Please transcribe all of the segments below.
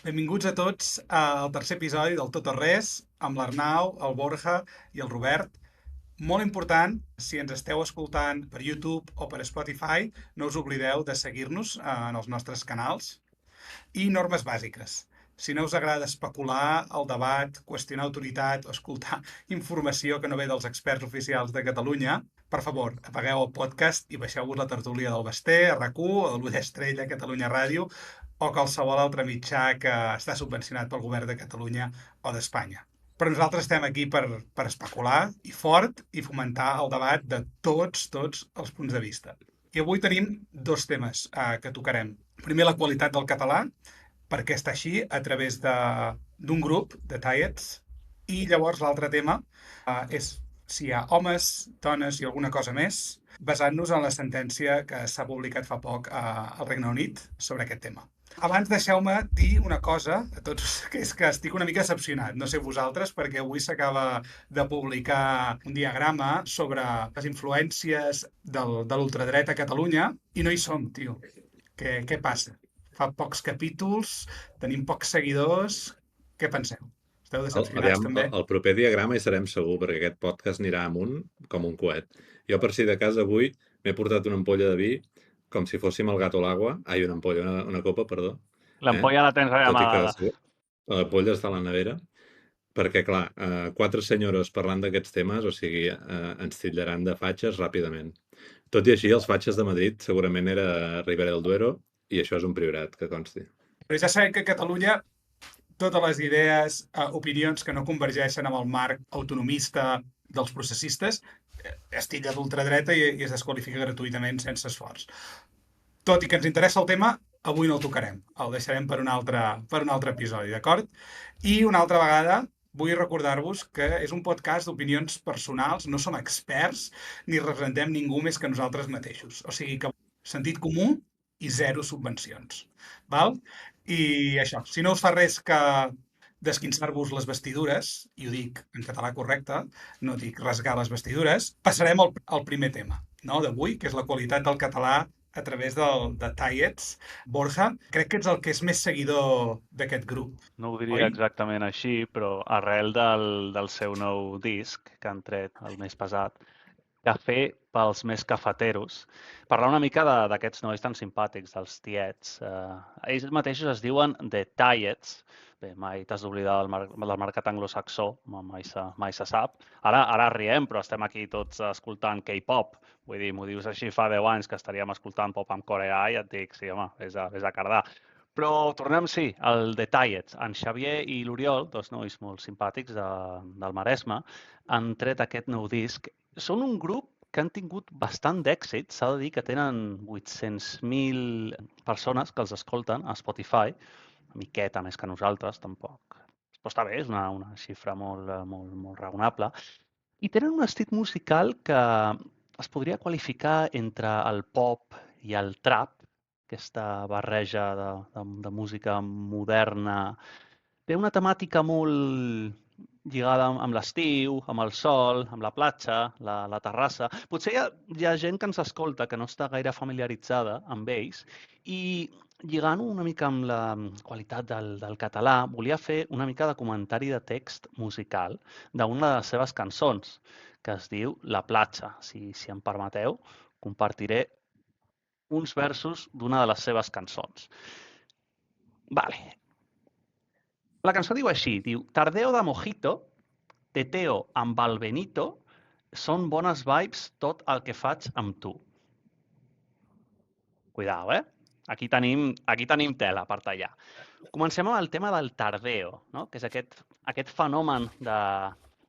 Benvinguts a tots al tercer episodi del Tot o Res, amb l'Arnau, el Borja i el Robert. Molt important, si ens esteu escoltant per YouTube o per Spotify, no us oblideu de seguir-nos en els nostres canals. I normes bàsiques. Si no us agrada especular, el debat, qüestionar autoritat o escoltar informació que no ve dels experts oficials de Catalunya, per favor, apagueu el podcast i baixeu-vos la tertúlia del Basté, a RAC1 o de l'Ull Estrella, Catalunya Ràdio, o qualsevol altre mitjà que està subvencionat pel govern de Catalunya o d'Espanya. Però nosaltres estem aquí per especular i fort i fomentar el debat de tots els punts de vista. I avui tenim dos temes que tocarem. Primer, la qualitat del català, perquè està així a través d'un grup de Tiets. I llavors l'altre tema és si hi ha homes, dones i alguna cosa més, basant-nos en la sentència que s'ha publicat fa poc al Regne Unit sobre aquest tema. Abans deixeu-me dir una cosa a tots, que és que estic una mica decepcionat, no sé vosaltres, perquè avui s'acaba de publicar un diagrama sobre les influències de l'ultradreta a Catalunya i no hi som, tio. Què passa? Fa pocs capítols, tenim pocs seguidors, què penseu? Esteu decepcionats Aviam, també? el proper diagrama hi serem segur, perquè aquest podcast anirà amunt com un coet. Jo, per si de cas, avui m'he portat una ampolla de vi, com si fóssim el gato a l'agua. Ai, una ampolla, una copa, perdó. L'ampolla la tens Tot i que amagada. l'ampolla està a la nevera. Perquè, clar, quatre senyores parlant d'aquests temes, o sigui, ens titllaran de fatxes ràpidament. Tot i així, els fatxes de Madrid segurament era Ribera del Duero, i això és un priorat, que consti. Però ja sabem que a Catalunya totes les idees, opinions que no convergeixen amb el marc autonomista dels processistes es titlla d'ultradreta i es desqualifica gratuïtament sense esforç. Tot i que ens interessa el tema, avui no el tocarem. El deixarem per un altre episodi, d'acord? I una altra vegada vull recordar-vos que és un podcast d'opinions personals, no som experts ni representem ningú més que nosaltres mateixos. O sigui que sentit comú i zero subvencions. Val? I això, si no us fa res que d'esquinçar-vos les vestidures, i ho dic en català correcte, no dic rasgar les vestidures, passarem al primer tema, no, d'avui, que és la qualitat del català a través de Tiets. Borja, crec que ets el que és més seguidor d'aquest grup, No ho diria oi? exactament així, però arrel del seu nou disc que han tret el mes passat, Cafè pels més cafeteros, parlar una mica d'aquests nois tan simpàtics, dels tiets. Ells mateixos es diuen The Tiets. Bé, mai t'has d'oblidar del mercat anglosaxó, mai se sap. Ara riem, però estem aquí tots escoltant K-pop. Vull dir, m'ho dius així fa 10 anys que estaríem escoltant pop en coreà i et dic, sí, home, vés a cardar. Però tornem, sí, al The Tiets. En Xavier i l'Oriol, dos nois molt simpàtics del Maresme, han tret aquest nou disc. Són un grup que han tingut bastant d'èxit. S'ha de dir que tenen 800.000 persones que els escolten a Spotify, una miqueta més que nosaltres, tampoc. Però està bé, és una xifra molt raonable. I tenen un estil musical que es podria qualificar entre el pop i el trap, aquesta barreja de música moderna. Té una temàtica molt lligada amb l'estiu, amb el sol, amb la platja, la terrassa. Potser hi ha gent que ens escolta que no està gaire familiaritzada amb ells i lligant-ho una mica amb la qualitat del català, volia fer una mica de comentari de text musical d'una de les seves cançons, que es diu La platja. Si em permeteu, compartiré uns versos d'una de les seves cançons. Vale. La cançó diu així, diu Tardeo de mojito, teteo amb el Benito, són bones vibes tot el que faig amb tu. Cuidao, eh? Aquí tenim tela per tallar. Comencem amb el tema del tardeo, no? Que és aquest fenomen de...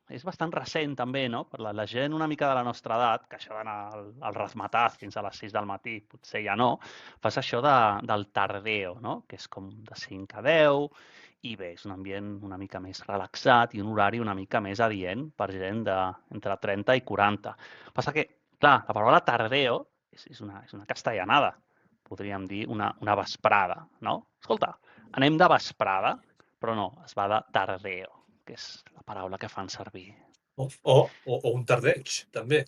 És bastant recent també, no? Per la gent una mica de la nostra edat, que això d'anar al razmataz fins a les 6 del matí, potser ja no, fas això del tardeo, no? Que és com de 5 a 10, i bé, és un ambient una mica més relaxat i un horari una mica més adient per gent entre 30 i 40. Passa que, clar, la paraula tardeo és una castellanada, podríem dir una vesprada, no? Escolta, anem de vesprada, però no, es va de tardeo, que és la paraula que fan servir. O un tardeig, també.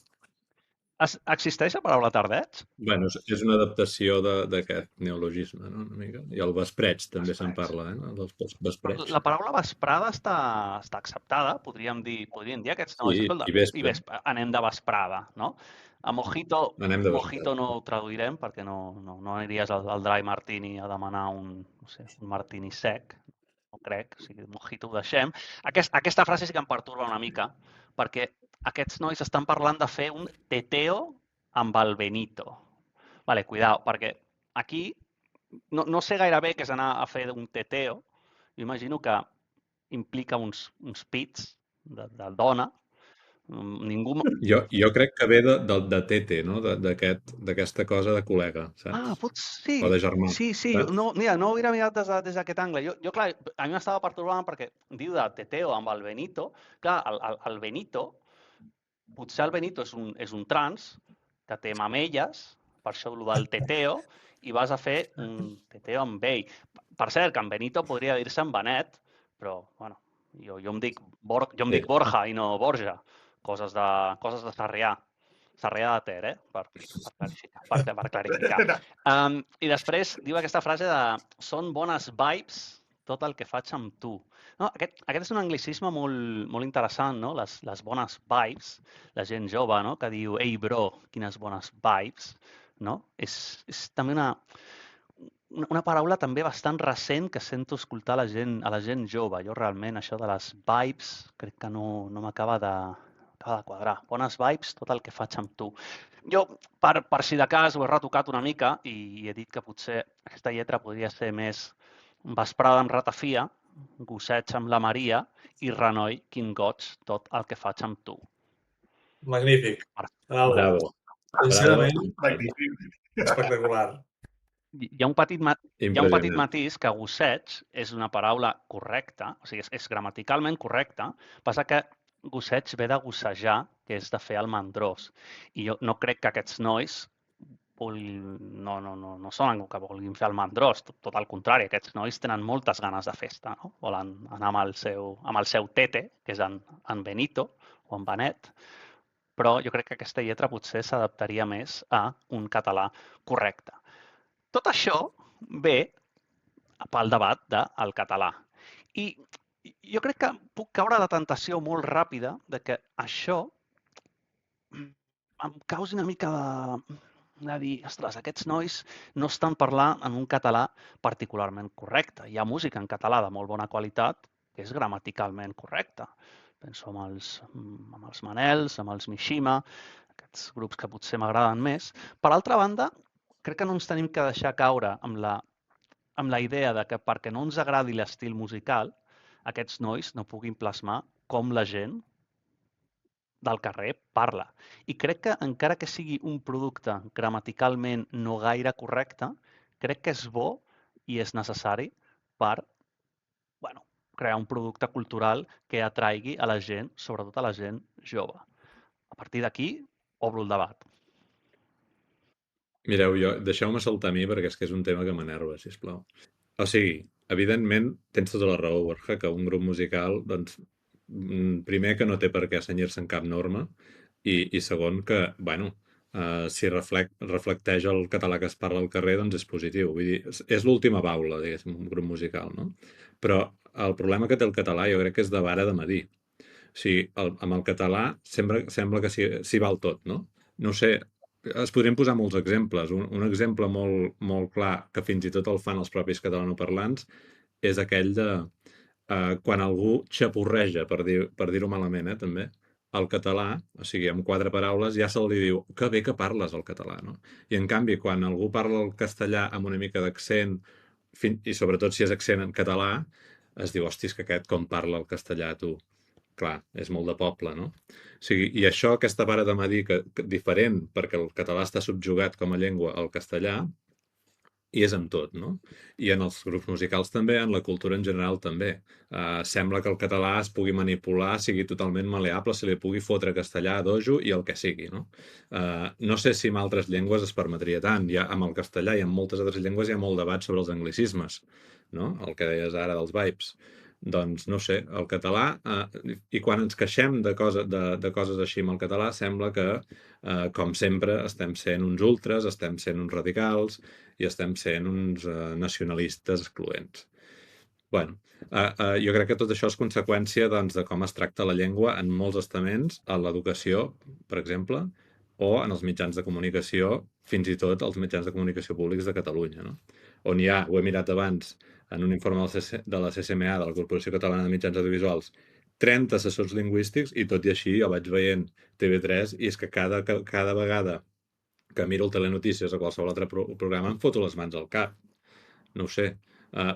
Existeix la paraula tardeig? Bueno, és una adaptació d'aquest neologisme, no? Una mica. I el vespreig també se'n Vespreig. parla, no? Dels vespreig. La paraula vesprada està acceptada. Podríem dir aquests nois, Sí, escolta, i vespre. anem de vesprada, no? A Anem de mojito vesprada. no ho traduirem perquè no aniries al Dry Martini a demanar un martini sec, no crec, o sigui, mojito ho deixem. Aquesta frase sí que em pertorba una mica, perquè aquests nois estan parlant de fer un teteo amb el Benito. Vale, cuidao, perquè aquí no sé gaire bé què és anar a fer un teteo. Jo imagino que implica uns pits de dona. Ningú... Jo crec que ve de tete, no? D'aquesta cosa de col·lega, saps? sí, O de germà, sí. saps? No, mira, no ho hauria mirat des d'aquest angle. Jo, clar, a mi m'estava pertorbant perquè diu de teteo amb el Benito. Clar, el Benito, potser el Benito és un trans que té mamelles, per això el del teteo, i vas a fer un teteo amb ell. Per cert, que en Benito podria dir-se en Benet, però, bueno, jo em dic Sí. Borja i no Borja. Coses de Sarrià. Sarrià de Ter, per clarificar. I després diu aquesta frase de són bones vibes tot el que faig amb tu. No, aquest és un anglicisme molt interessant, no? Les bones vibes, la gent jove, no? Que diu, ei, bro, quines bones vibes, no? És també una paraula també bastant recent que sento escoltar a la gent jove. Jo realment això de les vibes crec que no m'acaba de quadrar. Bones vibes, tot el que faig amb tu. Jo, per si de cas, ho he retocat una mica i he dit que potser aquesta lletra podria ser més vesprada en ratafia, gosseig amb la Maria i renoi, quin goig, tot el que faig amb tu. Magnífic. Bravo. Bravo. Sincerament, Magnífic. espectacular. Hi ha un petit Impressionant. matís que gosseig és una paraula correcta, o sigui, és gramaticalment correcta, passa que gosseig ve de gossejar, que és de fer el mandrós. I jo no crec que aquests nois no són que vulguin fer el mandrós, tot el contrari, aquests nois tenen moltes ganes de festa, no? Volen anar amb el seu tete, que és en Benito o en Benet, però jo crec que aquesta lletra potser s'adaptaria més a un català correcte. Tot això ve pel debat del català. I jo crec que puc caure a la tentació molt ràpida de que això em causi una mica de dir, ostres, aquests nois no estan parlant en un català particularment correcte. Hi ha música en català de molt bona qualitat que és gramaticalment correcta. Penso en els Manels, en els Mishima, aquests grups que potser m'agraden més. Per altra banda, crec que no ens tenim que deixar caure amb la idea de que perquè no ens agradi l'estil musical, aquests nois no puguin plasmar com la gent del carrer parla. I crec que encara que sigui un producte gramaticalment no gaire correcte, crec que és bo i és necessari per crear un producte cultural que atraigui a la gent, sobretot a la gent jove. A partir d'aquí, obro el debat. Mireu, deixeu-me saltar a mi perquè és que és un tema que m'enerva, sisplau. O sigui, evidentment, tens tota la raó, Borja, que un grup musical, doncs, primer que no té per què senyir-se en cap norma i segon que, bueno, si reflecteix el català que es parla al carrer, doncs és positiu. Vull dir, és l'última baula, diguéssim, un grup musical, no? Però el problema que té el català jo crec que és de vara de medir. O sigui, amb el català sembla que s'hi val tot, no? No sé, es podrien posar molts exemples. Un exemple molt clar, que fins i tot el fan els propis catalanoparlants, és aquell de quan algú xapurreja, per dir-ho malament, també, el català, o sigui, amb 4 paraules, ja se li diu que bé que parles el català, no? I en canvi, quan algú parla el castellà amb una mica d'accent, i sobretot si és accent en català, es diu, hòstia, que aquest com parla el castellà, tu. Clar, és molt de poble, no? O sigui, i això, aquesta vara de medir que diferent, perquè el català està subjugat com a llengua al castellà, i és amb tot, no? I en els grups musicals també, en la cultura en general també. Sembla que el català es pugui manipular, sigui totalment maleable, se li pugui fotre castellà a dojo i el que sigui, no? No sé si en altres llengües es permetria tant. Ja amb el castellà i en moltes altres llengües hi ha molt debat sobre els anglicismes, no? El que deies ara dels vibes. doncs, no sé, el català, i quan ens queixem de coses així amb el català, sembla que, com sempre, estem sent uns ultres, estem sent uns radicals i estem sent uns nacionalistes excloents. Bueno, jo crec que tot això és conseqüència doncs, de com es tracta la llengua en molts estaments, a l'educació, per exemple, o en els mitjans de comunicació, fins i tot els mitjans de comunicació públics de Catalunya, no? On hi ha, ho he mirat abans, en un informe de la CCMA, de la Corporació Catalana de Mitjans Audiovisuals, 30 assessors lingüístics, i tot i així jo vaig veient TV3 i és que cada vegada que miro el Telenotícies o qualsevol altre programa em foto les mans al cap. No ho sé.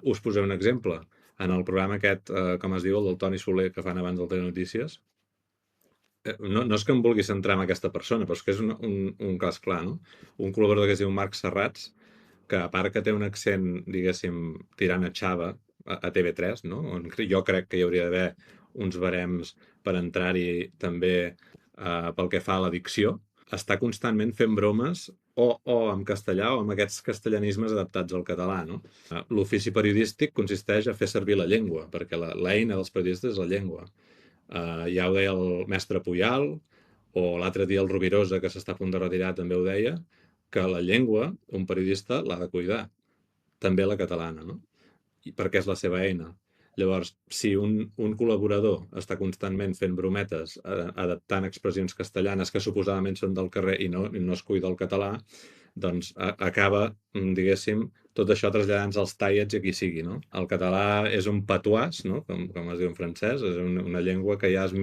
Us posaré un exemple. En el programa aquest, com es diu, el del Toni Soler, que fan abans del Telenotícies, no és que em vulgui centrar en aquesta persona, però és que és un cas clar, no? Un col·laborador que es diu Marc Serrats, que a part que té un accent, diguéssim, tirant a Xava, a TV3, no? On jo crec que hi hauria d'haver uns barems per entrar-hi també pel que fa a la dicció, està constantment fent bromes o en castellà o amb aquests castellanismes adaptats al català, no? L'ofici periodístic consisteix a fer servir la llengua, perquè l'eina dels periodistes és la llengua. Ja ho deia el mestre Puyal, o l'altre dia el Rovirosa, que s'està a punt de retirar, també ho deia, que la llengua, un periodista l'ha de cuidar, també la catalana, no? Perquè és la seva eina. Llavors, si un col·laborador està constantment fent brometes, adaptant expressions castellanes que suposadament són del carrer i no es cuida el català, doncs acaba, diguéssim, tot això traslladant-se als tallets i a qui sigui, no? El català és un patois, no? Com es diu en francès, és una llengua que ja és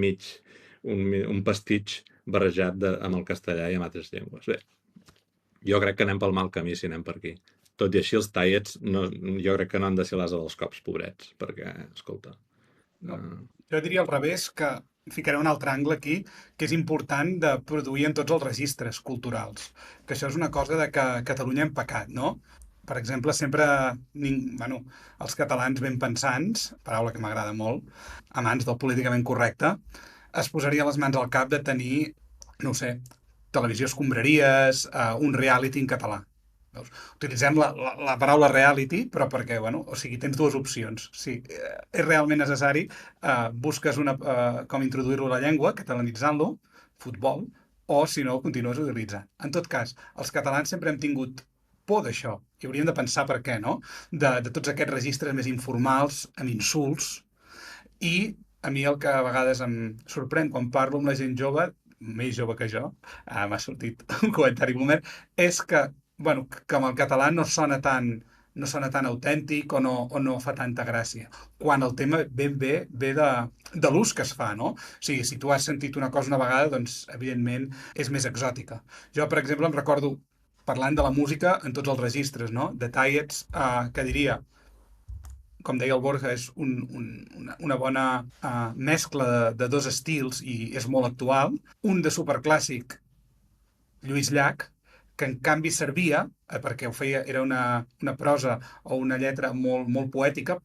un pastitx barrejat amb el castellà i amb altres llengües. Bé, jo crec que anem pel mal camí si anem per aquí. Tot i així, els tallets jo crec que no han de ser l'asa dels cops, pobrets, perquè, escolta... No. Jo diria al revés, que ficaré un altre angle aquí, que és important de produir en tots els registres culturals. Que això és una cosa de que a Catalunya hem pecat, no? Per exemple, sempre, els catalans ben pensants, paraula que m'agrada molt, amants del políticament correcte, es posaria les mans al cap de tenir, no ho sé, televisió escombraries, un reality en català. Veus? Utilitzem la paraula reality, però perquè, tens dues opcions. Si és realment necessari, busques com introduir-lo a la llengua, catalanitzant-lo, futbol, o si no, ho continues utilitzant. En tot cas, els catalans sempre hem tingut por d'això, i hauríem de pensar per què, no? De tots aquests registres més informals, amb insults, i a mi el que a vegades em sorprèn quan parlo amb la gent jove, més jove que jo, m'ha sortit un comentari boomer, és que que amb el català no sona tan autèntic o no fa tanta gràcia. Quan el tema ve de l'ús que es fa, no? O sigui, si tu has sentit una cosa una vegada, doncs, evidentment, és més exòtica. Jo, per exemple, em recordo, parlant de la música en tots els registres, no? De tallets, que diria, com deia el Borja, és una bona mescla de dos estils i és molt actual. Un de superclàssic, Lluís Llach, que en canvi servia, perquè ho feia, era una prosa o una lletra molt, molt poètica,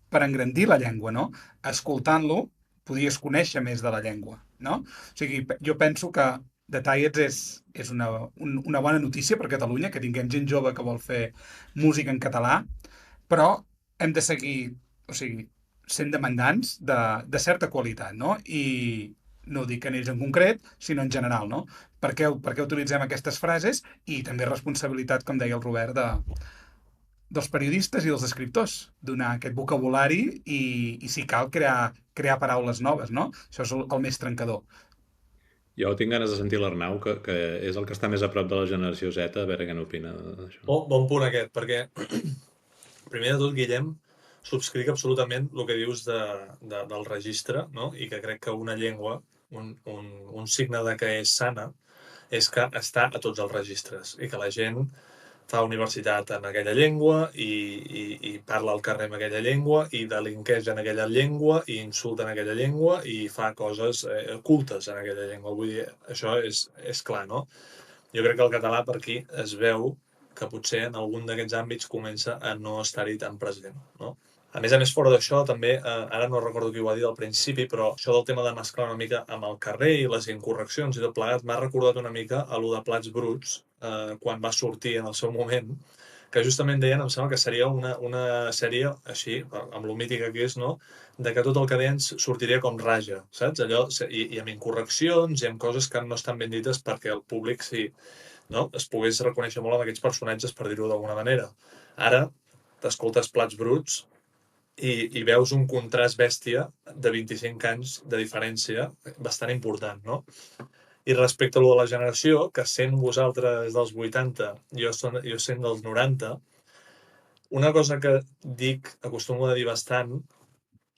per engrandir la llengua, no? Escoltant-lo, podies conèixer més de la llengua, no? O sigui, jo penso que The Tallets és una bona notícia per Catalunya, que tinguem gent jove que vol fer música en català, però hem de seguir, sent demandants de certa qualitat, no? I no dic en ells en concret, sinó en general, no? Per què utilitzem aquestes frases i també responsabilitat, com deia el Robert, dels periodistes i dels escriptors, donar aquest vocabulari i si cal, crear paraules noves, no? Això és el més trencador. Jo tinc ganes de sentir l'Arnau, que és el que està més a prop de la generació Z, a veure què n'opina d'això. Bon punt aquest, perquè primer de tot, Guillem, subscric absolutament el que dius del registre, no? I que crec que una llengua, un signe de que és sana, és que està a tots els registres i que la gent fa universitat en aquella llengua i parla al carrer en aquella llengua i delinqueix en aquella llengua i insulta en aquella llengua i fa coses cultes en aquella llengua. Vull dir, això és clar, no? Jo crec que el català per aquí es veu que potser en algun d'aquests àmbits comença a no estar-hi tan present, no? A més, fora d'això, també, ara no recordo qui ho va dir al principi, però això del tema de mesclar una mica amb el carrer i les incorreccions i tot plegat m'ha recordat una mica a lo de Plats Bruts, quan va sortir en el seu moment, que justament deien, em sembla que seria una sèrie així, amb lo mítica que és, no? De que tot el que deien sortiria com raja, saps? Allò, i amb incorreccions i amb coses que no estan ben dites perquè el públic no? Es pogués reconèixer molt amb aquests personatges, per dir-ho d'alguna manera. Ara t'escoltes Plats Bruts i veus un contrast bèstia de 25 anys de diferència bastant important, no? I respecte a lo de la generació, que sent vosaltres dels 80, jo sent dels 90, una cosa que acostumo a dir bastant,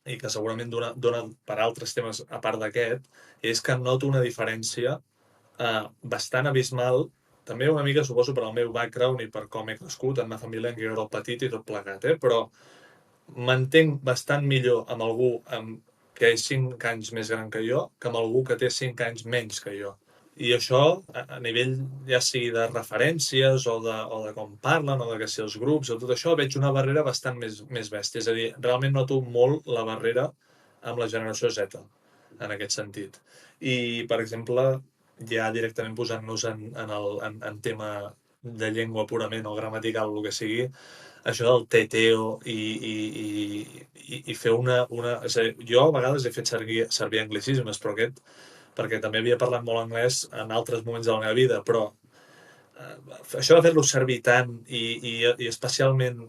i que segurament dona per altres temes a part d'aquest, és que noto una diferència bastant abismal, també una mica, suposo, per al meu background i per com he crescut en una família en què jo era el petit i tot plegat, però m'entenc bastant millor amb algú que és 5 anys més gran que jo que amb algú que té 5 anys menys que jo. I això, a nivell ja sigui de referències o de com parlen o de que si els grups o tot això, veig una barrera bastant més bèstia. És a dir, realment noto molt la barrera amb la generació Z, en aquest sentit. I, per exemple, ja directament posant-nos en tema de llengua purament o gramatical o el que sigui, això del teteo i fer una... És a dir, jo a vegades he fet servir anglicismes, però perquè també havia parlat molt anglès en altres moments de la meva vida, però això de fer-lo servir tant i especialment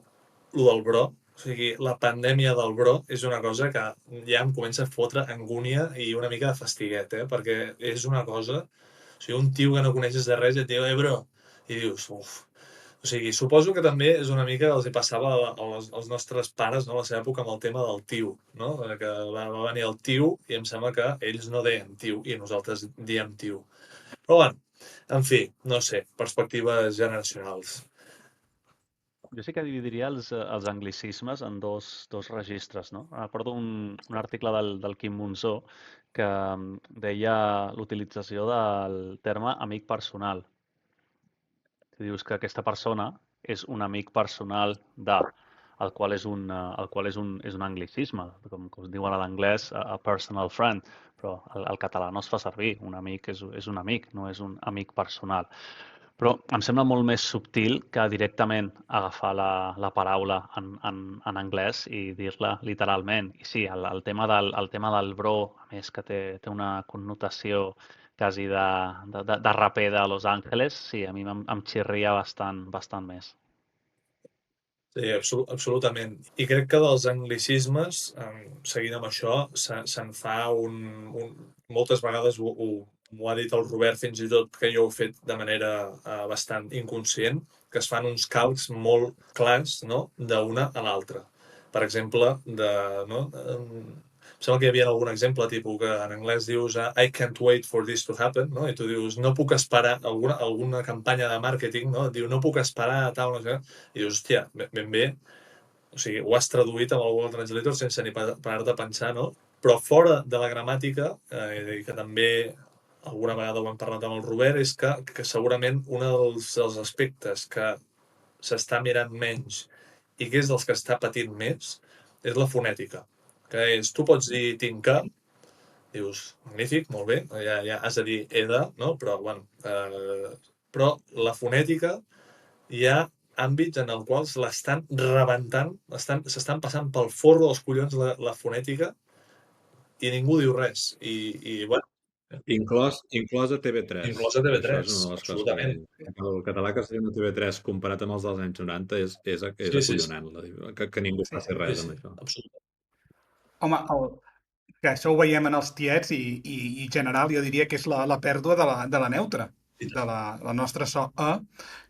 el del bro, o sigui, la pandèmia del bro és una cosa que ja em comença a fotre angúnia i una mica de fastiguet, perquè és una cosa... O sigui, un tio que no coneixes de res i et diu, bro, i dius, uf. O sigui, suposo que també és una mica els hi passava als nostres pares, no?, a la seva època amb el tema del tio, no?, que va venir el tio i em sembla que ells no deien tio i nosaltres diem tio. Però bueno, en fi, no sé, perspectives generacionals. Jo sí que dividiria els anglicismes en dos registres, no? Recordo un article del Quim Monzó que deia l'utilització del terme amic personal. Tu dius que aquesta persona és un amic personal el qual és un anglicisme, com es diuen a l'anglès, a personal friend, però el català no es fa servir. Un amic és un amic, no és un amic personal. Però em sembla molt més subtil que directament agafar la paraula en anglès i dir-la literalment. I sí, el tema del bro, a més que té una connotació quasi de raper de Los Angeles, sí, a mi em xirria bastant més. Sí, absolutament. I crec que dels anglicismes, seguint amb això, se'n fa moltes vegades m'ho ha dit el Robert fins i tot, que jo ho he fet de manera bastant inconscient, que es fan uns calcs molt clars, no?, d'una a l'altra. Per exemple, em sembla que hi havia algun exemple, tipus que en anglès dius I can't wait for this to happen, no?, i tu dius no puc esperar, alguna campanya de màrqueting, no?, et diu no puc esperar tal, no sé, i dius, hòstia, ben bé, o sigui, ho has traduït amb el Google Translator sense ni parar-te a pensar, no? Però fora de la gramàtica, que també alguna vegada ho hem parlat amb el Robert, és que segurament un dels aspectes que s'està mirant menys i que és dels que està patint més és la fonètica. Que és, tu pots dir tincar, dius, magnífic, molt bé, ja has de dir he de, no? Però, bueno, però la fonètica hi ha àmbits en els quals l'estan rebentant, s'estan passant pel forro dels collons la fonètica i ningú diu res. I bueno... Inclòs a TV3. Inclòs a TV3, això és una de les absolutament. Coses que el català que s'ha a TV3 comparat amb els dels anys 90 és acollonant, que ningú faci res amb això. Absolutament. Home, que això ho veiem en els tiets i general jo diria que és la pèrdua de la neutra, de la nostra so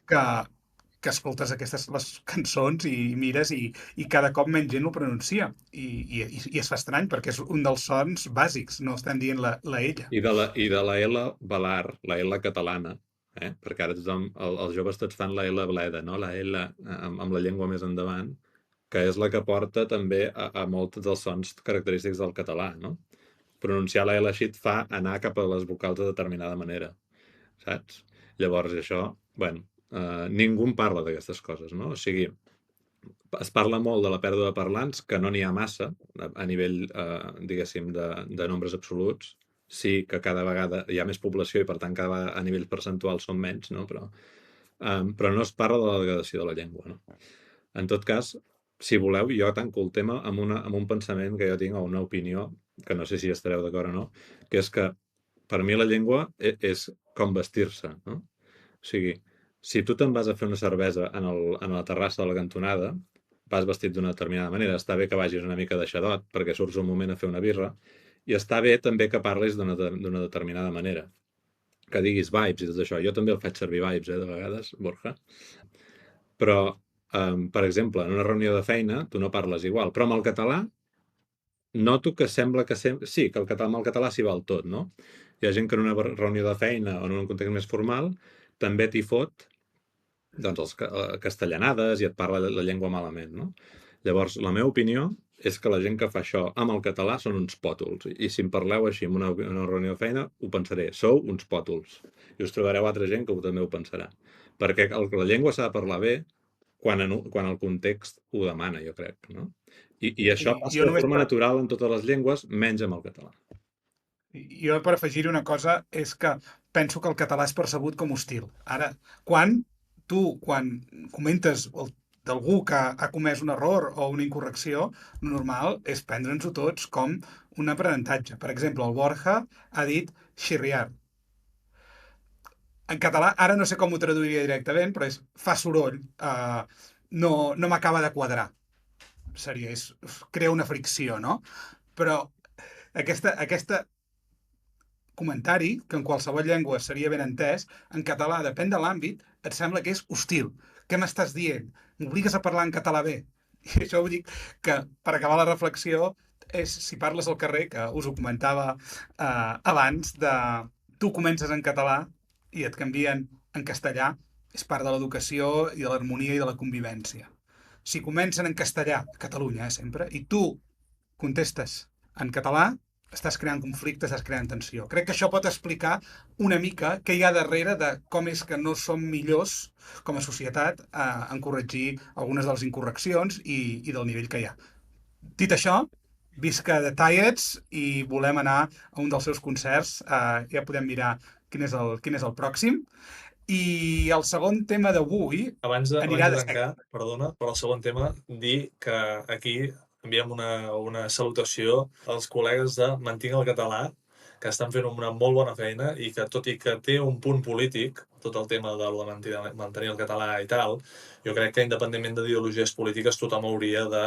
que escoltes les cançons i mires i cada cop menys gent ho pronuncia i es fa estrany perquè és un dels sons bàsics, no estem dient la ella. I de la L velar, la L catalana, perquè ara tothom, els joves tots fan la L bleda, no? La L amb la llengua més endavant, que és la que porta també a molts dels sons característics del català, no? Pronunciar la L així et fa anar cap a les vocals de determinada manera, saps? Llavors això, bueno, ningú en parla d'aquestes coses, no? O sigui, es parla molt de la pèrdua de parlants, que no n'hi ha massa a nivell, diguéssim, de nombres absoluts. Sí que cada vegada hi ha més població i per tant cada vegada a nivell percentual són menys, no? Però però no es parla de la degradació de la llengua, no? En tot cas, si voleu, jo tanco el tema amb un pensament que jo tinc, o una opinió, que no sé si estareu d'acord o no, que és que per mi la llengua és com vestir-se, no? O sigui, si tu te'n vas a fer una cervesa en la terrassa de la cantonada, vas vestit d'una determinada manera, està bé que vagis una mica de xadot, perquè surts un moment a fer una birra, i està bé també que parlis d'una determinada manera, que diguis vibes i tot això. Jo també el faig servir vibes, de vegades, Borja. Però, per exemple, en una reunió de feina, tu no parles igual, però amb el català noto que sembla que... Sí, que amb el català s'hi val tot, no? Hi ha gent que en una reunió de feina o en un context més formal també t'hi fot doncs, castellanades i et parla la llengua malament, no? Llavors, la meva opinió és que la gent que fa això amb el català són uns pòtols. I si em parleu així en una reunió de feina, ho pensaré. Sou uns pòtols. I us trobareu altra gent que també ho pensarà. Perquè la llengua s'ha de parlar bé quan el context ho demana, jo crec, no? I això passa de forma natural en totes les llengües, menys amb el català. Jo, per afegir-hi una cosa, és que penso que el català és percebut com hostil. Ara, quan comentes d'algú que ha comès un error o una incorrecció, el normal és prendre'ns-ho tots com un aprenentatge. Per exemple, el Borja ha dit xirriar. En català, ara no sé com ho traduiria directament, però és fa soroll, no m'acaba de quadrar. Seria, crea una fricció, no? Però aquesta comentari, que en qualsevol llengua seria ben entès, en català, depèn de l'àmbit, et sembla que és hostil. Què m'estàs dient? M'obligues a parlar en català bé? I això ho dic que, per acabar la reflexió, és si parles al carrer, que us ho comentava abans, tu comences en català i et canvien en castellà, és part de l'educació i de l'harmonia i de la convivència. Si comencen en castellà, a Catalunya, sempre, i tu contestes en català, estàs creant conflicte, estàs creant tensió. Crec que això pot explicar una mica què hi ha darrere de com és que no som millors com a societat en corregir algunes de les incorreccions i del nivell que hi ha. Dit això, visca The Tiets i volem anar a un dels seus concerts. Ja podem mirar quin és el pròxim. I el segon tema d'avui Abans de anirà de tancar, perdona, però el segon tema, dir que aquí enviem una salutació als col·legues de Mantinc el Català, que estan fent una molt bona feina i que, tot i que té un punt polític, tot el tema de mantenir el català i tal, jo crec que independentment d'ideologies polítiques tothom hauria de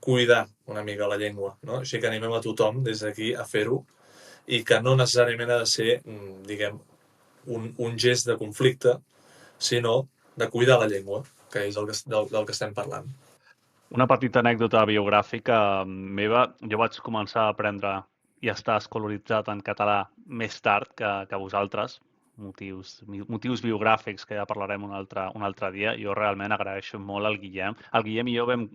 cuidar una mica la llengua, no? Així que animem a tothom des d'aquí a fer-ho i que no necessàriament ha de ser, diguem, un gest de conflicte, sinó de cuidar la llengua, que és del que estem parlant. Una petita anècdota biogràfica meva. Jo vaig començar a aprendre i estar escolaritzat en català més tard que vosaltres, motius biogràfics que ja parlarem un altre dia. Jo realment agraeixo molt al Guillem. El Guillem i jo vam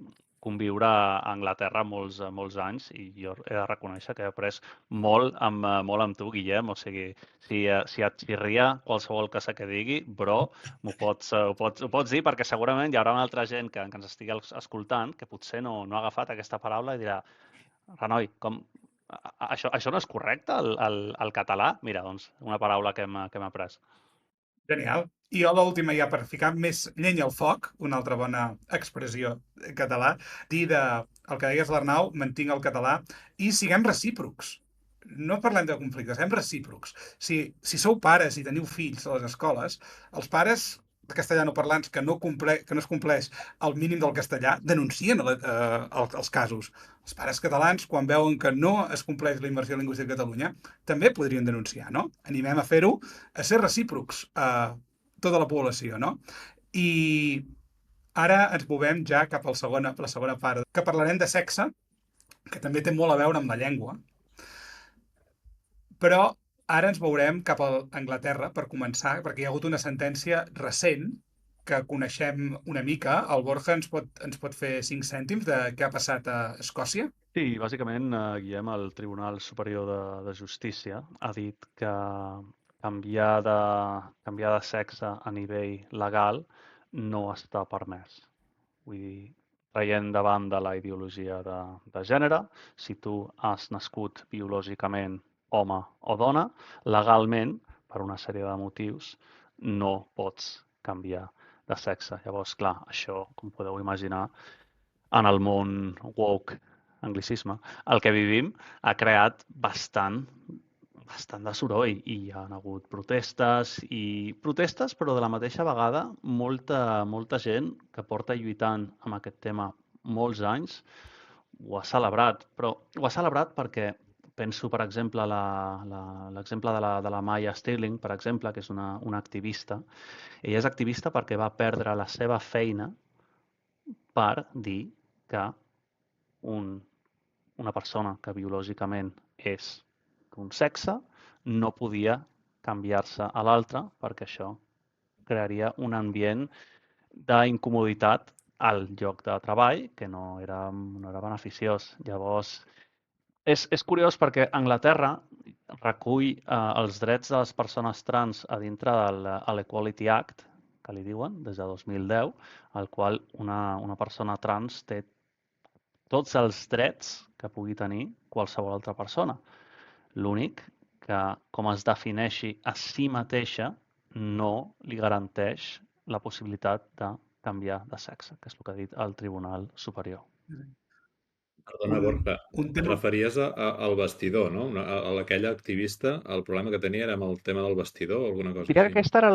conviure a Anglaterra molts anys i jo he de reconèixer que he après molt amb tu, Guillem. O sigui, si et xirria qualsevol cosa que digui, bro, ho pots dir, perquè segurament hi haurà una altra gent que ens estigui escoltant que potser no ha agafat aquesta paraula i dirà: Renoi, això no és correcte, el català? Mira, doncs, una paraula que hem après. Genial. I jo l'última, ja per ficar més llenya al foc, una altra bona expressió en català, dir el que deies, l'Arnau, mantinc el català i siguem recíprocs. No parlem de conflictes, siguem recíprocs. Si sou pares i teniu fills a les escoles, els pares castellanoparlants que no es compleix el mínim del castellà denuncien els casos. Els pares catalans, quan veuen que no es compleix la immersió lingüística a Catalunya, també podrien denunciar, no? Animem a fer-ho, a ser recíprocs a tota la població, no? I ara ens movem ja cap a la segona part, que parlarem de sexe, que també té molt a veure amb la llengua, però ara ens veurem cap a Anglaterra per començar, perquè hi ha hagut una sentència recent que coneixem una mica. El Borja ens pot fer 5 cèntims de què ha passat a Escòcia? Sí, bàsicament, Guillem, el Tribunal Superior de Justícia ha dit que canviar de sexe a nivell legal no està permès. Vull dir, traient de banda la ideologia de gènere, si tu has nascut biològicament home o dona, legalment, per una sèrie de motius, no pots canviar de sexe. Llavors, clar, això, com podeu imaginar, en el món woke, anglicisme, el que vivim, ha creat bastant de soroll i hi ha hagut protestes, però de la mateixa vegada molta gent que porta lluitant amb aquest tema molts anys ho ha celebrat, però ho ha celebrat perquè penso, per exemple, l'exemple de la Maya Stirling, per exemple, que és una activista. Ella és activista perquè va perdre la seva feina per dir que una persona que biològicament és d'un sexe no podia canviar-se a l'altre perquè això crearia un ambient d'incomoditat al lloc de treball que no era beneficiós. Llavors, és curiós perquè Anglaterra recull els drets de les persones trans a dintre de l'Equality Act, que li diuen, des de 2010, al qual una persona trans té tots els drets que pugui tenir qualsevol altra persona. L'únic que, com es defineixi a si mateixa, no li garanteix la possibilitat de canviar de sexe, que és el que ha dit el Tribunal Superior. Perdona, Borja, un et tema... referies al vestidor, no? A aquella activista, el problema que tenia era amb el tema del vestidor o alguna cosa Diria que així. aquesta era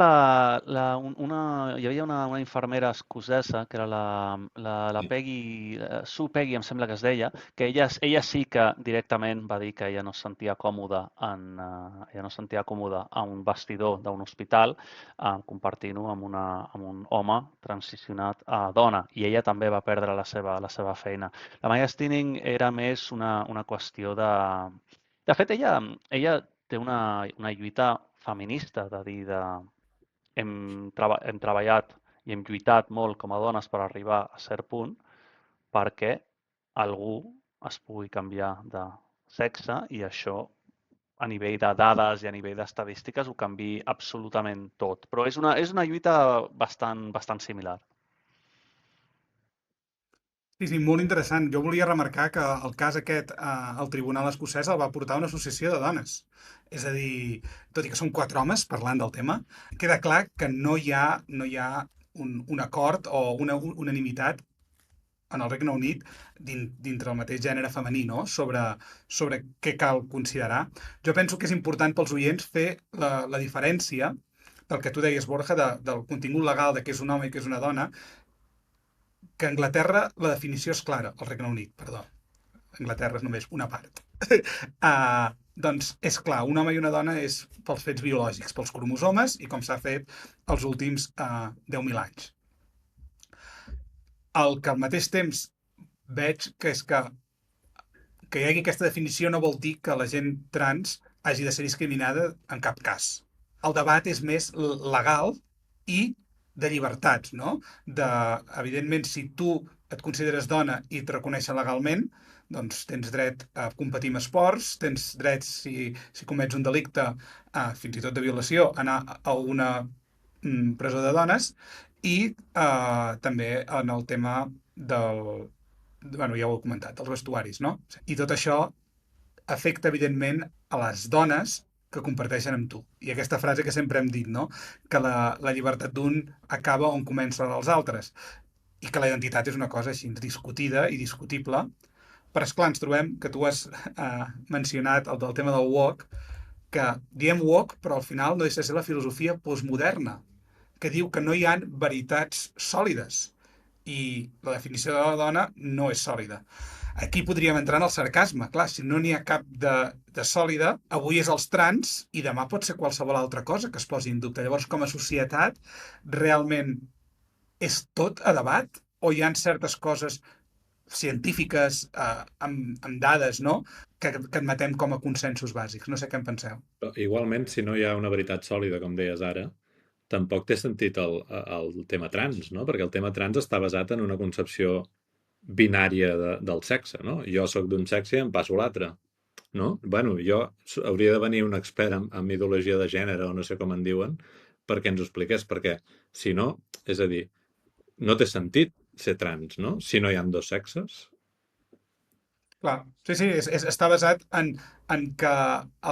hi havia una infermera escocesa, que era la Peggy, Sue Peggy, em sembla que es deia, que ella sí que directament va dir que ella no es sentia còmoda a un vestidor d'un hospital, compartint-ho amb un home transicionat a dona, i ella també va perdre la seva feina. La Maya Stirling era més una qüestió de... De fet, ella té una lluita feminista, de dir hem treballat i hem lluitat molt com a dones per arribar a cert punt perquè algú es pugui canviar de sexe i això a nivell de dades i a nivell d'estadístiques ho canvi absolutament tot. Però és una lluita bastant similar. Sí, molt interessant. Jo volia remarcar que el cas aquest al Tribunal Escocès el va portar una associació de dones. És a dir, tot i que són 4 homes parlant del tema, queda clar que no hi ha un acord o una unanimitat en el Regne Unit dintre el mateix gènere femení, no? sobre què cal considerar. Jo penso que és important pels oients fer la diferència del que tu deies, Borja, del contingut legal de què és un home i què és una dona, que a Anglaterra la definició és clara, al Regne Unit, perdó. Anglaterra és només una part. Doncs és clar, un home i una dona és pels fets biològics, pels cromosomes i com s'ha fet els últims 10.000 anys. El que al mateix temps veig que és que hi hagi aquesta definició no vol dir que la gent trans hagi de ser discriminada en cap cas. El debat és més legal i de llibertats, no? Evidentment, si tu et consideres dona i et reconeixen legalment, doncs tens dret a competir en esports, tens dret, si comets un delicte, fins i tot de violació, a anar a una presó de dones, i també en el tema del... Bueno, ja ho he comentat, dels vestuaris, no? I tot això afecta, evidentment, a les dones que comparteixen amb tu. I aquesta frase que sempre hem dit, no? Que la llibertat d'un acaba on comença la dels altres. I que la identitat és una cosa així discutida i discutible. Però, esclar, ens trobem que tu has mencionat el del tema del woke, que diem woke, però al final no deixa de ser la filosofia postmoderna, que diu que no hi ha veritats sòlides. I la definició de la dona no és sòlida. Aquí podríem entrar en el sarcasme. Clar, si no n'hi ha cap de sòlida, avui és els trans i demà pot ser qualsevol altra cosa que es posi en dubte. Llavors, com a societat, realment és tot a debat? O hi ha certes coses científiques, amb dades, no?, que admetem com a consensos bàsics? No sé què en penseu. Però igualment, si no hi ha una veritat sòlida, com deies ara, tampoc té sentit el tema trans, no? Perquè el tema trans està basat en una concepció binària del sexe, no? Jo sóc d'un sexe i em passo l'altre, no? Bueno, hauria de venir un expert en ideologia de gènere, o no sé com en diuen, perquè ens ho expliqués, perquè si no, és a dir, no té sentit ser trans, no? Si no hi ha 2 sexes. Clar, sí, està basat en que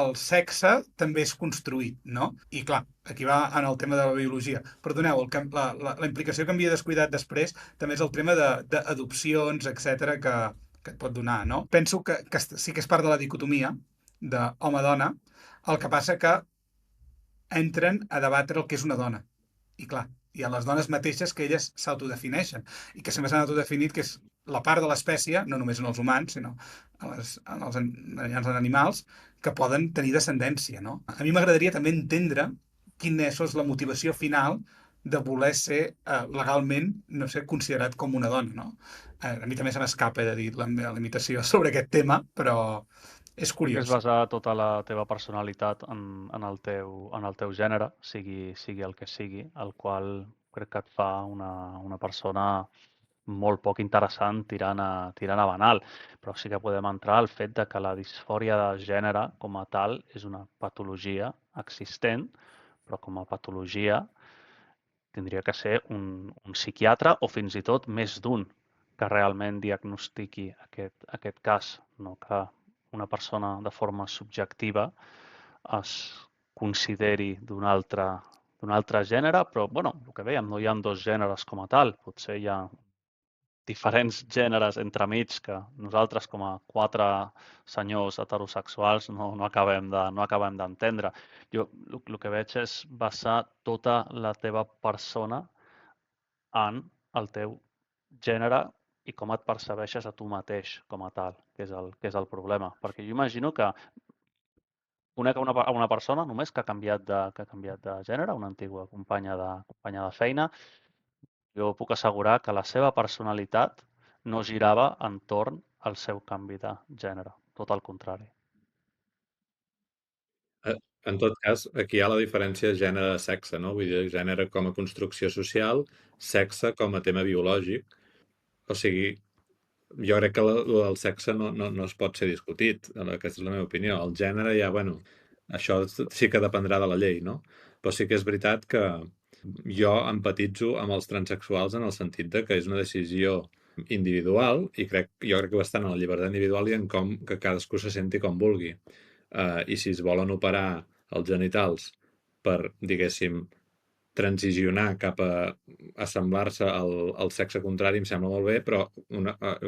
el sexe també és construït, no? I clar, aquí va en el tema de la biologia. Perdoneu, la implicació que m'havia descuidat després també és el tema d'adopcions, etc que et pot donar, no? Penso que sí que és part de la dicotomia d'home-dona, el que passa que entren a debatre el que és una dona. I clar, hi ha les dones mateixes que elles s'autodefineixen i que sempre s'han autodefinit que és la part de l'espècie, no només en els humans, sinó en els animals, que poden tenir descendència, no? A mi m'agradaria també entendre quina és la motivació final de voler ser legalment, no sé, considerat com una dona, no? A mi també se m'escapa de dir la meva limitació sobre aquest tema, però és Crec que és curiós. basar tota la teva personalitat en el teu gènere, sigui el que sigui, el qual crec que et fa una persona molt poc interessant tirant a banal. Però sí que podem entrar al fet de que la disfòria de gènere com a tal és una patologia existent, però com a patologia tindria que ser un psiquiatre o fins i tot més d'un que realment diagnostiqui aquest cas, no que una persona de forma subjectiva es consideri d'un altre gènere, però bueno, el que dèiem, no hi ha dos gèneres com a tal, potser hi ha diferents gèneres entremig que nosaltres com a quatre senyors heterosexuals no acabem d'entendre. Jo el que veig és basar tota la teva persona en el teu gènere i com et percebeixes a tu mateix com a tal, que és el problema. Perquè jo imagino que conec a una persona només que ha canviat de gènere, una antiga companya de feina. Jo puc assegurar que la seva personalitat no girava entorn al seu canvi de gènere, tot el contrari. En tot cas, aquí hi ha la diferència de gènere-sexe, no? Vull dir, gènere com a construcció social, sexe com a tema biològic. O sigui, jo crec que el sexe no es pot ser discutit, aquesta és la meva opinió. El gènere ja, bueno, això sí que dependrà de la llei, no? Però sí que és veritat que jo empatitzo amb els transexuals en el sentit de que és una decisió individual i jo crec que bastant en la llibertat individual i en com que cadascú se senti com vulgui. I si es volen operar els genitals per, diguéssim, transicionar cap a assemblar-se al sexe contrari em sembla molt bé, però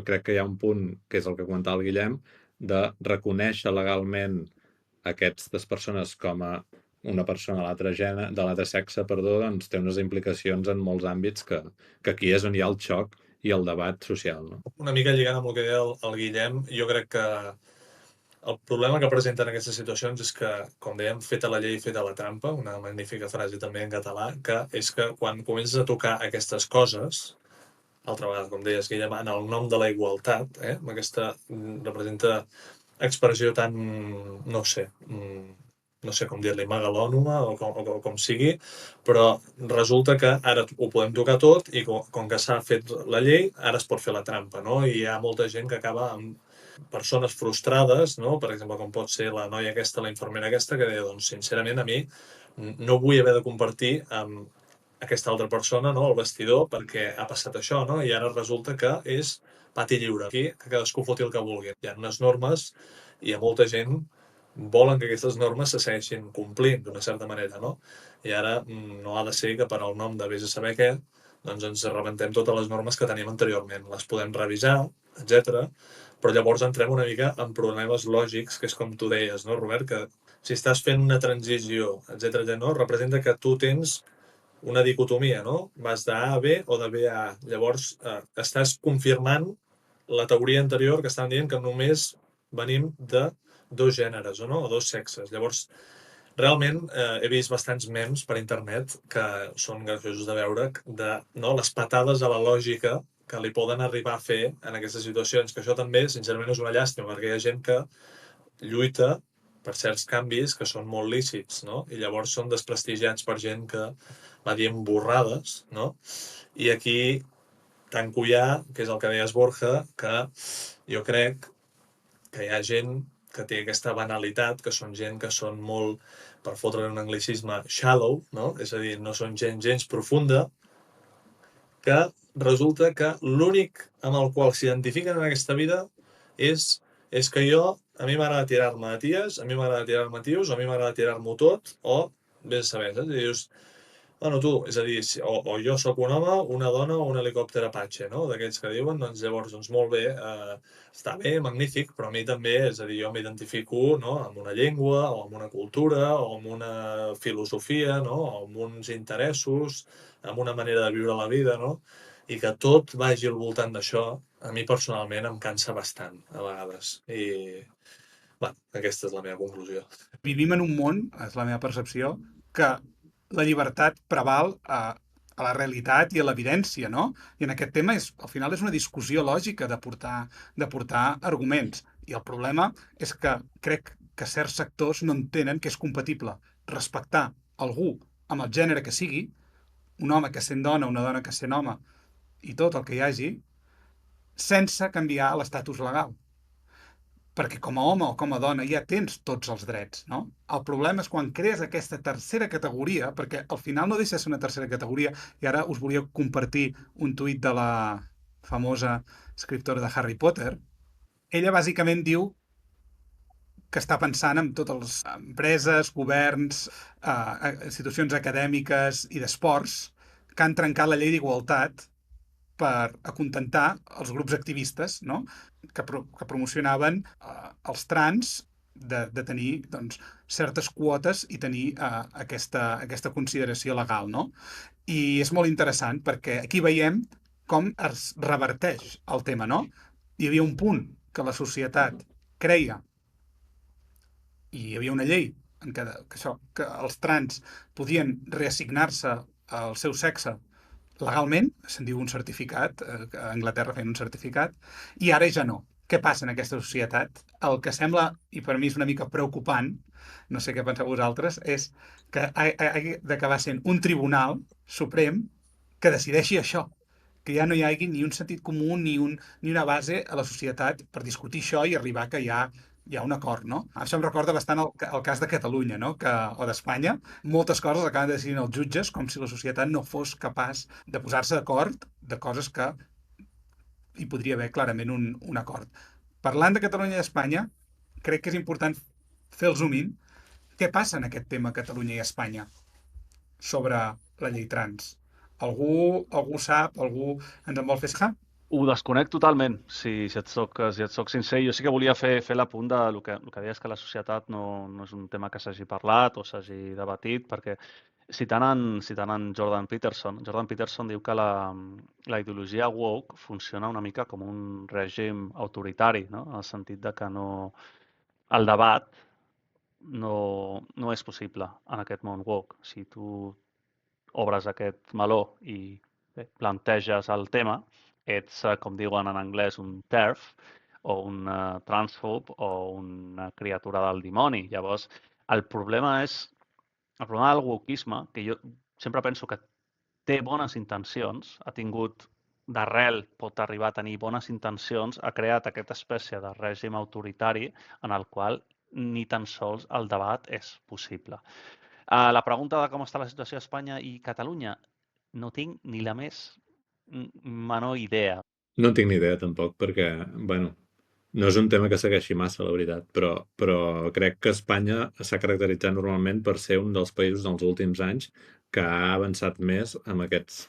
crec que hi ha un punt, que és el que comentava el Guillem, de reconèixer legalment aquestes persones com a una persona de l'altre sexe, doncs té unes implicacions en molts àmbits que aquí és on hi ha el xoc i el debat social, no? Una mica lligant amb el que deia el Guillem, jo crec que el problema que presenten aquestes situacions és que, com dèiem, feta la llei, feta la trampa, una magnífica frase també en català, que és que quan comences a tocar aquestes coses, altra vegada, com deies, Guillem, en el nom de la igualtat, amb aquesta representa expressió tan, no sé com dir-li, megalònoma o com sigui, però resulta que ara ho podem tocar tot i com que s'ha fet la llei, ara es pot fer la trampa, no? I hi ha molta gent que acaba amb persones frustrades, no? Per exemple, com pot ser la noia aquesta, la infermera aquesta, que deia, doncs, sincerament, a mi no vull haver de compartir amb aquesta altra persona, no?, el vestidor, perquè ha passat això, no? I ara resulta que és pati lliure. Aquí, que cadascú foti el que vulgui. Hi ha unes normes i hi ha molta gent volen que aquestes normes se segueixin complint d'una certa manera, no? I ara no ha de ser que per al nom de vés a saber què, doncs ens rebentem totes les normes que tenim anteriorment. Les podem revisar, etc. Però llavors entrem una mica en problemes lògics, que és com tu deies, no, Robert? Que si estàs fent una transició, etc., no, representa que tu tens una dicotomia, no? Vas d'A a B o de B a A. Llavors, estàs confirmant la teoria anterior que estan dient que només venim de dos gèneres, o no? O dos sexes. Llavors, realment he vist bastants memes per internet que són graciosos de veure, no, les patades a la lògica que li poden arribar a fer en aquestes situacions, que això també, sincerament, és una llàstima, perquè hi ha gent que lluita per certs canvis que són molt lícits, no? I llavors són desprestigiats per gent que va dient borrades, no? I aquí tanco ja, que és el que deies, Borja, que jo crec que hi ha gent que té aquesta banalitat, que són gent que són molt, per fotre un anglicisme, shallow, no? És a dir, no són gent gens profunda, que resulta que l'únic amb el qual s'identifiquen en aquesta vida és és que a mi m'agrada tirar-me a ties, a mi m'agrada tirar-me a tios, a mi m'agrada tirar-m'ho tot, o vés a saber, saps? I dius, bueno, tu, és a dir, o jo sóc un home, una dona o un helicòpter Apache, no? D'aquells que diuen, doncs llavors, doncs molt bé, està bé, magnífic, però a mi també, és a dir, jo m'identifico, no?, amb una llengua, o amb una cultura, o amb una filosofia, no?, o amb uns interessos, amb una manera de viure la vida, no?, i que tot vagi al voltant d'això, a mi personalment em cansa bastant, a vegades. I, bueno, aquesta és la meva conclusió. Vivim en un món, és la meva percepció, que la llibertat preval a la realitat i a l'evidència, no? I en aquest tema, al final, és una discussió lògica de portar arguments. I el problema és que crec que certs sectors no entenen que és compatible respectar algú amb el gènere que sigui, un home que sent dona, una dona que sent home, i tot el que hi hagi, sense canviar l'estatus legal. Perquè com a home o com a dona ja tens tots els drets, no? El problema és quan crees aquesta tercera categoria, perquè al final no deixa de ser una tercera categoria, i ara us volia compartir un tuit de la famosa escriptora de Harry Potter. Ella bàsicament diu que està pensant en totes les empreses, governs, institucions acadèmiques i d'esports que han trencat la llei d'igualtat per acontentar els grups activistes, no?, que promocionaven els trans de tenir, doncs, certes quotes i tenir aquesta consideració legal, no? I és molt interessant perquè aquí veiem com es reverteix el tema, no? Hi havia un punt que la societat creia i hi havia una llei en que els trans podien reassignar-se al seu sexe legalment, se'n diu un certificat, a Anglaterra feien un certificat, i ara ja no. Què passa en aquesta societat? El que sembla, i per mi és una mica preocupant, no sé què penseu vosaltres, és que ha d'acabar sent un tribunal suprem que decideixi això, que ja no hi hagi ni un sentit comú ni una base a la societat per discutir això i arribar que hi ha un acord, no? Això em recorda bastant el cas de Catalunya, no?, o d'Espanya. Moltes coses acaben decidint els jutges com si la societat no fos capaç de posar-se d'acord de coses que hi podria haver clarament un acord. Parlant de Catalunya i Espanya, crec que és important fer el zoom-in. Què passa en aquest tema Catalunya i Espanya sobre la llei trans? Algú sap? Algú ens en vol fer saber? Ho desconec totalment, si et soc sincer. Jo sí que volia fer l'apunt del que deies, que la societat no és un tema que s'hagi parlat o s'hagi debatit, perquè citant en Jordan Peterson diu que la ideologia woke funciona una mica com un règim autoritari, no?, en el sentit de que el debat no és possible en aquest món woke. Si tu obres aquest meló i planteges el tema, ets, com diuen en anglès, un TERF o un transphob o una criatura del dimoni. Llavors, el problema del wokeisme, que jo sempre penso que té bones intencions, ha tingut d'arrel, pot arribar a tenir bones intencions, ha creat aquesta espècie de règim autoritari en el qual ni tan sols el debat és possible. La pregunta de com està la situació a Espanya i Catalunya, no tinc ni la més menor idea. No en tinc ni idea, tampoc, perquè, bueno, no és un tema que segueixi massa, la veritat, però crec que Espanya s'ha caracteritzat normalment per ser un dels països dels últims anys que ha avançat més amb aquests,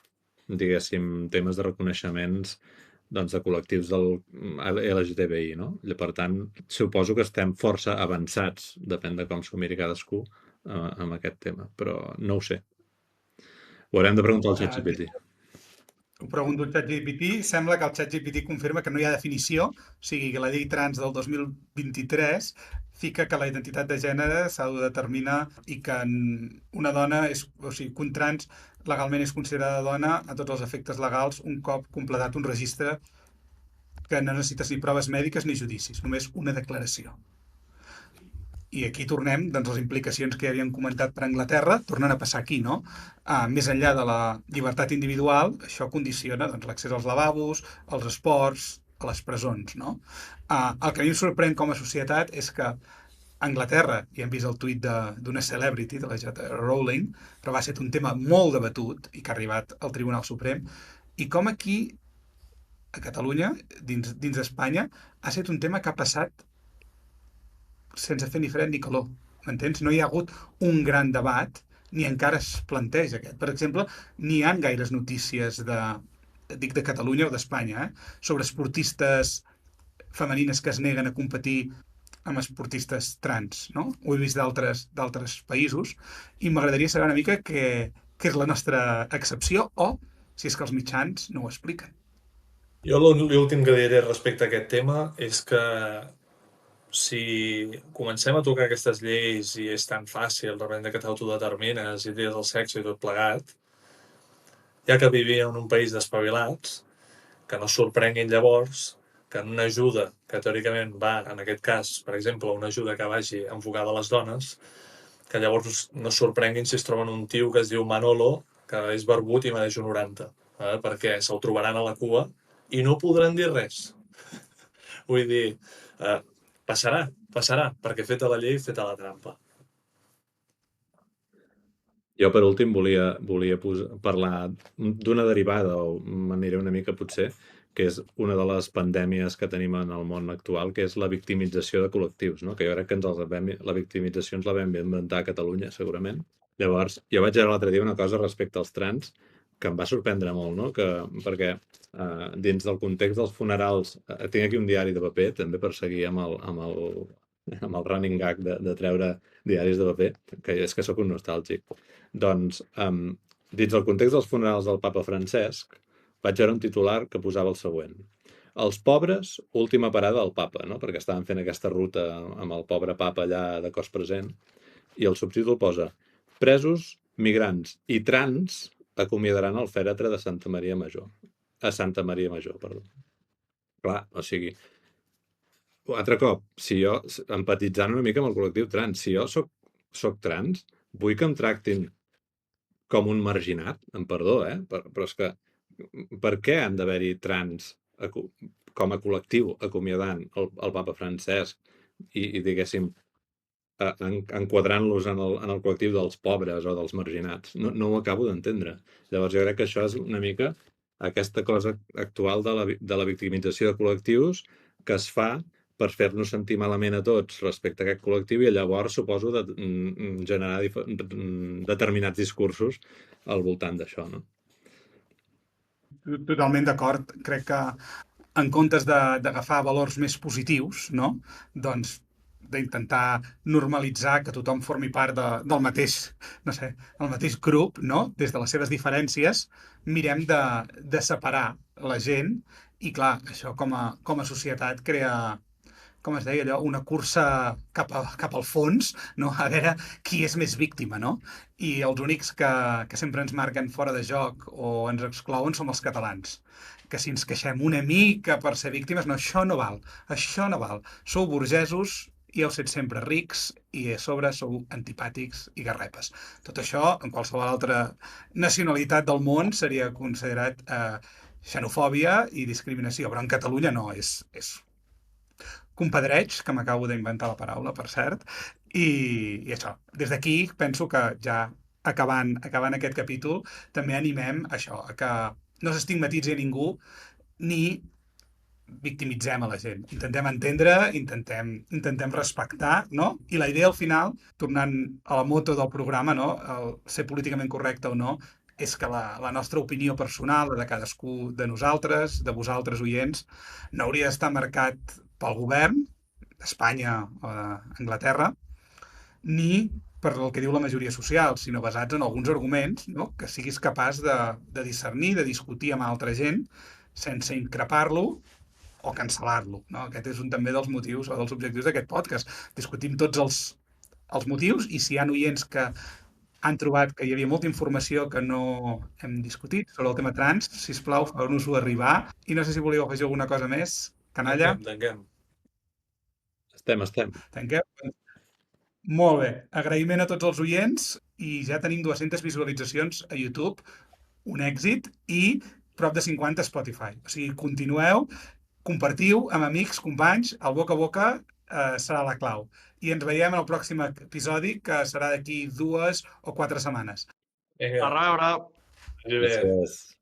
diguéssim, temes de reconeixements, doncs, de col·lectius del LGTBI, no? Per tant, suposo que estem força avançats, depèn de com s'ho miri cadascú, amb aquest tema, però no ho sé. Ho haurem de preguntar al ChatGPT. Ho pregunto al ChatGPT. Sembla que el ChatGPT confirma que no hi ha definició, o sigui que la llei trans del 2023 fica que la identitat de gènere s'ha de determinar i que una dona que un trans legalment és considerada dona a tots els efectes legals un cop completat un registre que no necessites ni proves mèdiques ni judicis, només una declaració. I aquí tornem, doncs, les implicacions que ja havíem comentat per Anglaterra, tornen a passar aquí, no? Més enllà de la llibertat individual, això condiciona l'accés als lavabos, als esports, a les presons, no? El que a mi em sorprèn com a societat és que Anglaterra, ja hem vist el tuit d'una celebrity, de la J.K. Rowling, però va ser un tema molt debatut i que ha arribat al Tribunal Suprem, i com aquí, a Catalunya, dins d'Espanya, ha estat un tema que ha passat sense fer ni fred ni calor, m'entens? No hi ha hagut un gran debat, ni encara es planteja aquest. Per exemple, n'hi ha gaires notícies dic de Catalunya o d'Espanya, sobre esportistes femenines que es neguen a competir amb esportistes trans, no? Ho he vist d'altres països i m'agradaria saber una mica què és la nostra excepció o si és que els mitjans no ho expliquen. Jo l'últim que diré respecte a aquest tema és que si comencem a tocar aquestes lleis i és tan fàcil, de repente que t'autodetermines i tries el sexe i tot plegat, ja que vivia en un país d'espavilats, que no sorprenguin llavors que en una ajuda que teòricament va, en aquest cas, per exemple, una ajuda que vagi enfocada a les dones, que llavors no sorprenguin si es troben un tio que es diu Manolo, que és barbut i medeix un 90, perquè se'l trobaran a la cua i no podran dir res. Vull dir, passarà, perquè feta la llei, feta la trampa. Jo, per últim, volia parlar d'una derivada, o m'aniré una mica potser, que és una de les pandèmies que tenim en el món actual, que és la victimització de col·lectius, no? Que jo crec que la victimització ens la vam inventar a Catalunya, segurament. Llavors, jo vaig veure l'altre dia una cosa respecte als trans que em va sorprendre molt, no? Perquè dins del context dels funerals, tinc aquí un diari de paper, també per seguir amb el running gag de treure diaris de paper, que és que sóc un nostàlgic. Doncs, dins el context dels funerals del papa Francesc, vaig veure un titular que posava el següent. Els pobres, última parada del papa, no? Perquè estaven fent aquesta ruta amb el pobre papa allà de cos present, i el subtítol posa presos, migrants i trans acomiadaran el fèretre de Santa Maria Major. A Santa Maria Major, perdó. Clar, o sigui, altre cop, si jo, empatitzant una mica amb el col·lectiu trans, si jo soc trans, vull que em tractin com un marginat, amb perdó, però és que per què han d'haver-hi trans com a col·lectiu acomiadant el papa Francesc i diguéssim, enquadrant-los en el col·lectiu dels pobres o dels marginats? No ho acabo d'entendre. Llavors jo crec que això és una mica aquesta cosa actual de la victimització de col·lectius que es fa per fer-nos sentir malament a tots respecte a aquest col·lectiu i llavors suposo de generar determinats discursos al voltant d'això, no? Totalment d'acord. Crec que en comptes d'agafar valors més positius, no? Doncs d'intentar normalitzar que tothom formi part del mateix, no sé, el mateix grup, no? Des de les seves diferències, mirem de separar la gent i, clar, això com a societat crea, com es deia allò, una cursa cap al fons, no? A veure qui és més víctima, no? I els únics que sempre ens marquen fora de joc o ens exclouen som els catalans. Que si ens queixem una mica per ser víctimes, no, això no val, això no val. Sou burgesos i heu set sempre rics i a sobre sou antipàtics i garrepes. Tot això, en qualsevol altra nacionalitat del món, seria considerat xenofòbia i discriminació, però en Catalunya no, és compadreig, que m'acabo d'inventar la paraula, per cert, i això. Des d'aquí penso que ja acabant aquest capítol també animem això, a que no s'estigmatitzi a ningú ni victimitzem a la gent. Intentem entendre, intentem respectar, no? I la idea al final, tornant a la moto del programa, no? El ser políticament correcte o no, és que la nostra opinió personal, la de cadascú de nosaltres, de vosaltres oients, no hauria d'estar marcat pel govern d'Espanya o d'Anglaterra, ni per el que diu la majoria social, sinó basats en alguns arguments, no? Que siguis capaç de discernir, de discutir amb altra gent, sense increpar-lo o cancel·lar-lo. No? Aquest és un també dels motius o dels objectius d'aquest podcast. Discutim tots els motius i si hi ha oients que han trobat que hi havia molta informació que no hem discutit sobre el tema trans, sisplau, feu-nos-ho arribar. I no sé si volíeu afegir alguna cosa més, canalla. Tanquem. Estem. Tanquem. Molt bé. Agraïment a tots els oients i ja tenim 200 visualitzacions a YouTube, un èxit, i prop de 50 a Spotify. O sigui, continueu, compartiu amb amics, companys, el boca a boca serà la clau. I ens veiem en el pròxim episodi, que serà d'aquí 2 o 4 setmanes. Vinga. A reveure! Gràcies.